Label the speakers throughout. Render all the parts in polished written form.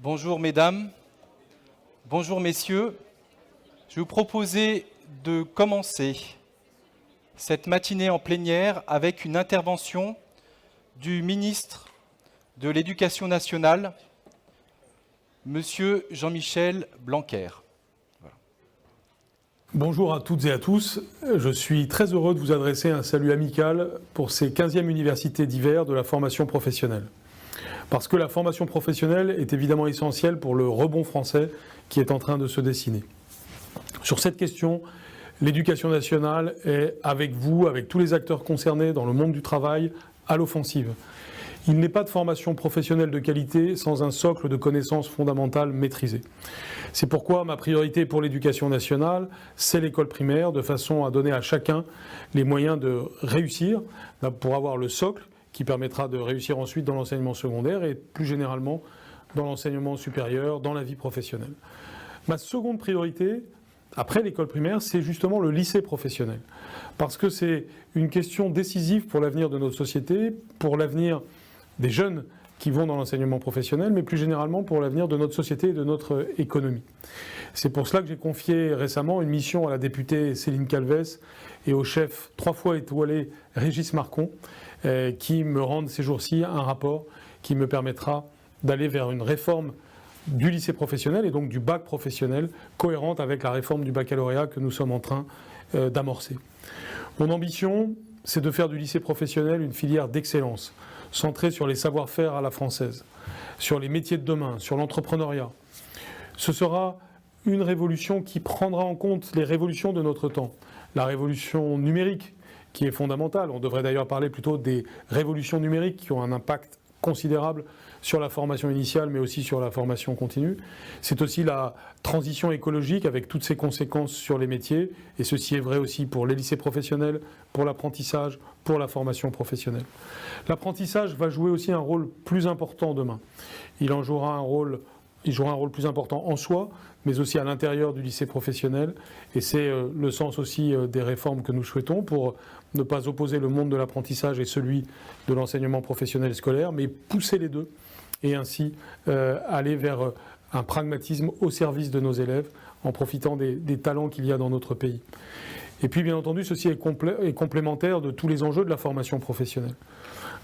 Speaker 1: Bonjour mesdames, bonjour messieurs. Je vais vous proposer de commencer cette matinée en plénière avec une intervention du ministre de l'Éducation nationale, Monsieur Jean-Michel Blanquer. Voilà.
Speaker 2: Bonjour à toutes et à tous. Je suis très heureux de vous adresser un salut amical pour ces 15e universités d'hiver de la formation professionnelle. Parce que la formation professionnelle est évidemment essentielle pour le rebond français qui est en train de se dessiner. Sur cette question, l'éducation nationale est avec vous, avec tous les acteurs concernés dans le monde du travail, à l'offensive. Il n'est pas de formation professionnelle de qualité sans un socle de connaissances fondamentales maîtrisées. C'est pourquoi ma priorité pour l'éducation nationale, c'est l'école primaire, de façon à donner à chacun les moyens de réussir, pour avoir le socle qui permettra de réussir ensuite dans l'enseignement secondaire et plus généralement dans l'enseignement supérieur, dans la vie professionnelle. Ma seconde priorité, après l'école primaire, c'est justement le lycée professionnel. Parce que c'est une question décisive pour l'avenir de notre société, pour l'avenir des jeunes qui vont dans l'enseignement professionnel, mais plus généralement pour l'avenir de notre société et de notre économie. C'est pour cela que j'ai confié récemment une mission à la députée Céline Calvez et au chef 3 fois étoilé Régis Marcon, qui me rendent ces jours-ci un rapport qui me permettra d'aller vers une réforme du lycée professionnel et donc du bac professionnel, cohérente avec la réforme du baccalauréat que nous sommes en train d'amorcer. Mon ambition, c'est de faire du lycée professionnel une filière d'excellence, centrée sur les savoir-faire à la française, sur les métiers de demain, sur l'entrepreneuriat. Ce sera une révolution qui prendra en compte les révolutions de notre temps. La révolution numérique, qui est fondamentale. On devrait d'ailleurs parler plutôt des révolutions numériques qui ont un impact considérable sur la formation initiale, mais aussi sur la formation continue. C'est aussi la transition écologique avec toutes ses conséquences sur les métiers, et ceci est vrai aussi pour les lycées professionnels, pour l'apprentissage, pour la formation professionnelle. L'apprentissage va jouer aussi un rôle plus important demain. Il jouera un rôle plus important en soi, mais aussi à l'intérieur du lycée professionnel. Et c'est le sens aussi des réformes que nous souhaitons pour ne pas opposer le monde de l'apprentissage et celui de l'enseignement professionnel scolaire, mais pousser les deux et ainsi aller vers un pragmatisme au service de nos élèves en profitant des talents qu'il y a dans notre pays. Et puis bien entendu, ceci est complémentaire de tous les enjeux de la formation professionnelle.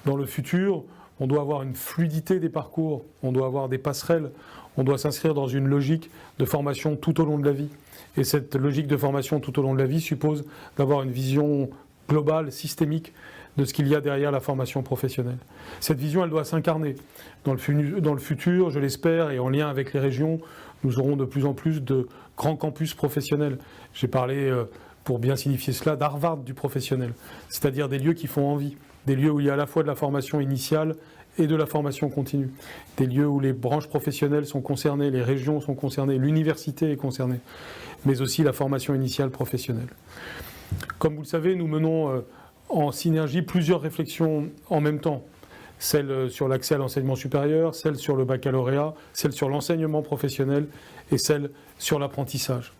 Speaker 2: Dans le futur, on doit avoir une fluidité des parcours, on doit avoir des passerelles, on doit s'inscrire dans une logique de formation tout au long de la vie. Et cette logique de formation tout au long de la vie suppose d'avoir une vision globale, systémique de ce qu'il y a derrière la formation professionnelle. Cette vision, elle doit s'incarner. Dans le futur, je l'espère, et en lien avec les régions, nous aurons de plus en plus de grands campus professionnels. J'ai parlé, pour bien signifier cela, d'Harvard du professionnel, c'est-à-dire des lieux qui font envie, des lieux où il y a à la fois de la formation initiale et de la formation continue, des lieux où les branches professionnelles sont concernées, les régions sont concernées, l'université est concernée, mais aussi la formation initiale professionnelle. Comme vous le savez, nous menons en synergie plusieurs réflexions en même temps. Celle sur l'accès à l'enseignement supérieur, celle sur le baccalauréat, celle sur l'enseignement professionnel et celle sur l'apprentissage.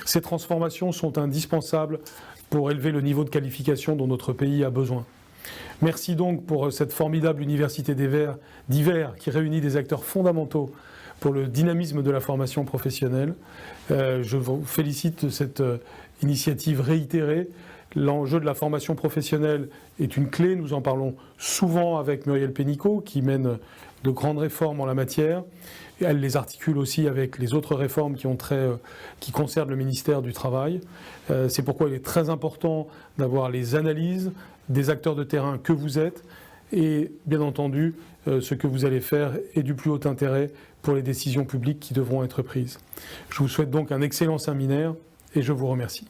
Speaker 2: Ces transformations sont indispensables pour élever le niveau de qualification dont notre pays a besoin. Merci donc pour cette formidable université d'hiver qui réunit des acteurs fondamentaux pour le dynamisme de la formation professionnelle. Je vous félicite de cette initiative réitérée. L'enjeu de la formation professionnelle est une clé, nous en parlons souvent avec Muriel Pénicaud qui mène de grandes réformes en la matière. Et elle les articule aussi avec les autres réformes qui concernent le ministère du Travail. C'est pourquoi il est très important d'avoir les analyses des acteurs de terrain que vous êtes et bien entendu ce que vous allez faire est du plus haut intérêt pour les décisions publiques qui devront être prises. Je vous souhaite donc un excellent séminaire et je vous remercie.